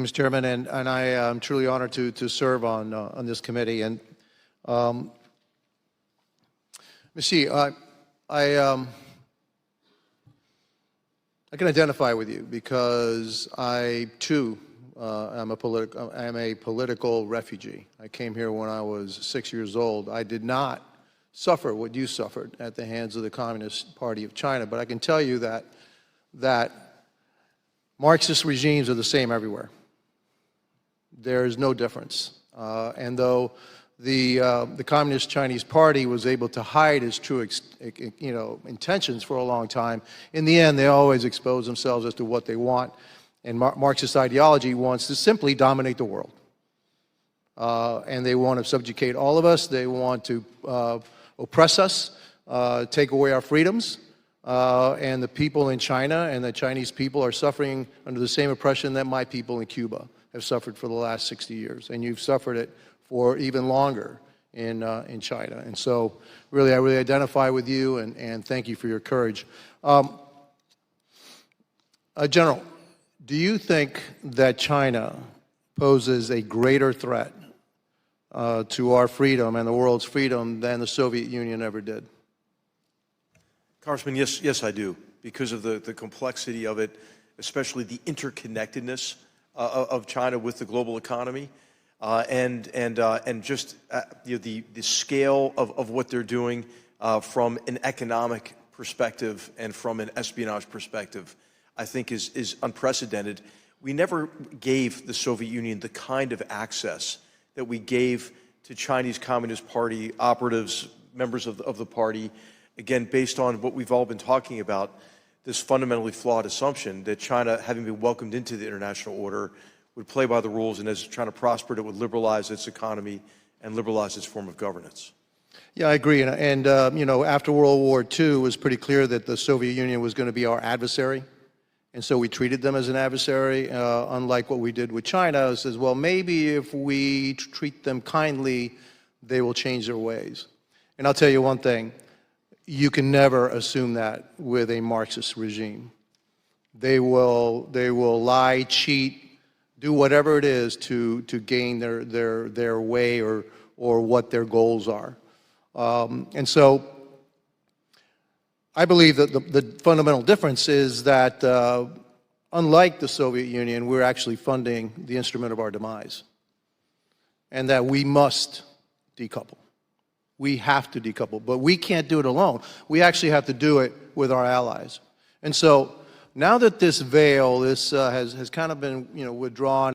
Mr. Chairman, and I am truly honored to serve on this committee. And Ms. Xi, I can identify with you because I too am a political refugee. I came here when I was 6 years old. I did not suffer what you suffered at the hands of the Communist Party of China, but I can tell you that Marxist regimes are the same everywhere. There's no difference. And though the Communist Chinese Party was able to hide its true intentions for a long time, in the end they always expose themselves as to what they want. And Marxist ideology wants to simply dominate the world. And they want to subjugate all of us. They want to oppress us, take away our freedoms. And the people in China and the Chinese people are suffering under the same oppression that my people in Cuba have suffered for the last 60 years. And you've suffered it for even longer in China. And so really, I really identify with you and thank you for your courage. General, do you think that China poses a greater threat to our freedom and the world's freedom than the Soviet Union ever did? Congressman, yes, I do, because of the complexity of it, especially the interconnectedness of China with the global economy, and just the scale of what they're doing from an economic perspective and from an espionage perspective, I think is unprecedented. We never gave the Soviet Union the kind of access that we gave to Chinese Communist Party operatives, members of the party, again, based on what we've all been talking about, this fundamentally flawed assumption that China, having been welcomed into the international order, would play by the rules, and as China prospered, it would liberalize its economy and liberalize its form of governance. Yeah, I agree. And after World War II, it was pretty clear that the Soviet Union was going to be our adversary. And so we treated them as an adversary, unlike what we did with China. It says, well, maybe if we treat them kindly, they will change their ways. And I'll tell you one thing. You can never assume that with a Marxist regime. They will lie, cheat, do whatever it is to gain their way or what their goals are. And so I believe that the fundamental difference is that unlike the Soviet Union, we're actually funding the instrument of our demise, and that we must decouple. We have to decouple, but we can't do it alone. We actually have to do it with our allies. And so now that this veil has kind of been withdrawn